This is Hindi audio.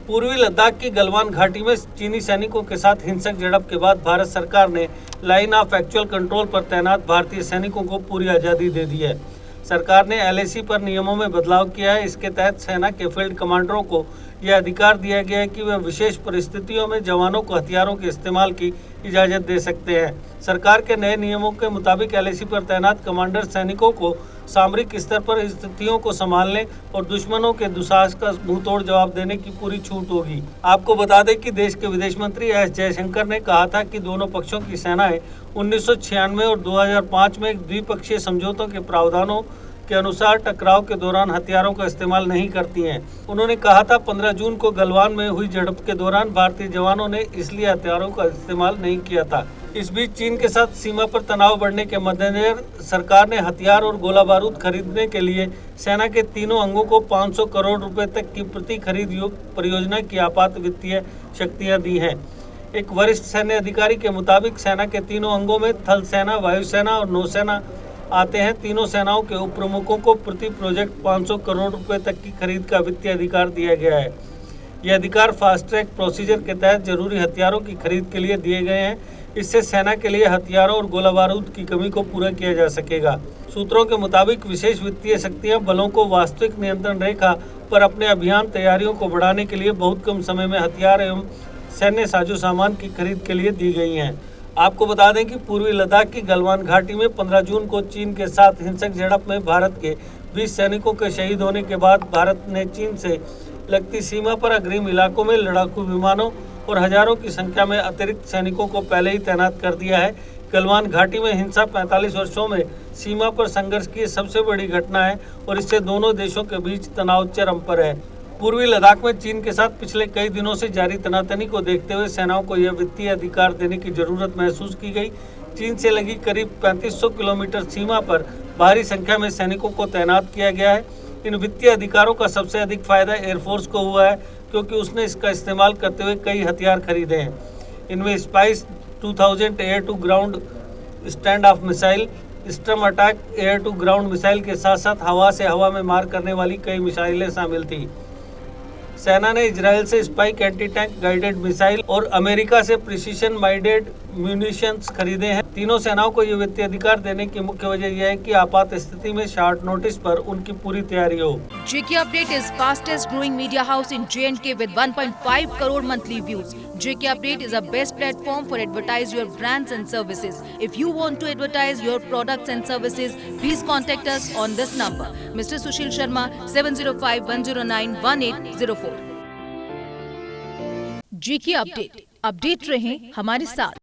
पूर्वी लद्दाख की गलवान घाटी में चीनी सैनिकों के साथ हिंसक झड़प के बाद भारत सरकार ने लाइन ऑफ एक्चुअल कंट्रोल पर तैनात भारतीय सैनिकों को पूरी आज़ादी दे दी है। सरकार ने LAC पर नियमों में बदलाव किया है। इसके तहत सेना के फील्ड कमांडरों को यह अधिकार दिया गया है कि वे विशेष परिस्थितियों में जवानों को हथियारों के इस्तेमाल की इजाज़त दे सकते हैं। सरकार के नए नियमों के मुताबिक LAC पर तैनात कमांडर सैनिकों को सामरिक स्तर पर स्थितियों को संभालने और दुश्मनों के दुस्साहस का मुंहतोड़ जवाब देने की पूरी छूट होगी। आपको बता दें कि देश के विदेश मंत्री S जयशंकर ने कहा था कि दोनों पक्षों की सेनाएं 1996 और 2005 में द्विपक्षीय समझौतों के प्रावधानों के अनुसार टकराव के दौरान हथियारों का इस्तेमाल नहीं करती हैं। उन्होंने कहा था 15 जून को गलवान में हुई झड़प के दौरान भारतीय जवानों ने इसलिए हथियारों का इस्तेमाल नहीं किया था। इस बीच चीन के साथ सीमा पर तनाव बढ़ने के मद्देनजर सरकार ने हथियार और गोला बारूद खरीदने के लिए सेना के तीनों अंगों को 500 करोड़ रुपए तक की प्रति खरीद परियोजना की आपात वित्तीय शक्तियां दी हैं। एक वरिष्ठ सैन्य अधिकारी के मुताबिक सेना के तीनों अंगों में थल सेना, वायुसेना और नौसेना आते हैं। तीनों सेनाओं के उप प्रमुखों को प्रति प्रोजेक्ट 500 करोड़ रुपए तक की खरीद का वित्तीय अधिकार दिया गया है। यह अधिकार फास्ट ट्रैक प्रोसीजर के तहत जरूरी हथियारों की खरीद के लिए दिए गए हैं। इससे सेना के लिए हथियारों और गोला बारूद की कमी को पूरा किया जा सकेगा। सूत्रों के मुताबिक विशेष वित्तीय शक्तियां बलों को वास्तविक नियंत्रण रेखा पर अपने अभियान तैयारियों को बढ़ाने के लिए बहुत कम समय में हथियार एवं सैन्य साजो सामान की खरीद के लिए दी गई हैं। आपको बता दें कि पूर्वी लद्दाख की गलवान घाटी में 15 जून को चीन के साथ हिंसक झड़प में भारत के 20 सैनिकों के शहीद होने के बाद भारत ने चीन से लगती सीमा पर अग्रिम इलाकों में लड़ाकू विमानों और हजारों की संख्या में अतिरिक्त सैनिकों को पहले ही तैनात कर दिया है। गलवान घाटी में हिंसा 45 वर्षों में सीमा पर संघर्ष की सबसे बड़ी घटना है और इससे दोनों देशों के बीच तनाव चरम पर है। पूर्वी लद्दाख में चीन के साथ पिछले कई दिनों से जारी तनातनी को देखते हुए सेनाओं को यह वित्तीय अधिकार देने की जरूरत महसूस की गई। चीन से लगी करीब 3500 किलोमीटर सीमा पर भारी संख्या में सैनिकों को तैनात किया गया है। इन वित्तीय अधिकारों का सबसे अधिक फायदा एयरफोर्स को हुआ है क्योंकि उसने इसका इस्तेमाल करते हुए कई हथियार खरीदे हैं। इनमें Spice 2000 air to ground stand off missile, storm attack air to ground missile के साथ साथ हवा से हवा में मार करने वाली कई मिसाइलें शामिल थी। सेना ने इजराइल से spike anti tank guided missile और अमेरिका से प्रिसीशन गाइडेड म्यूनिशंस खरीदे हैं। तीनों सेनाओं को ये वित्तीय अधिकार देने की मुख्य वजह यह है कि आपात स्थिति में शॉर्ट नोटिस पर उनकी पूरी तैयारी हो। JK Update is fastest growing media house in J&K with 1.5 crore monthly views. JK Update is a best platform for advertise your brands and services. If you want to advertise your products and services, please contact us on this number. Mr. Sushil Sharma 705-109-1804. JK Update, update रहें हमारे साथ।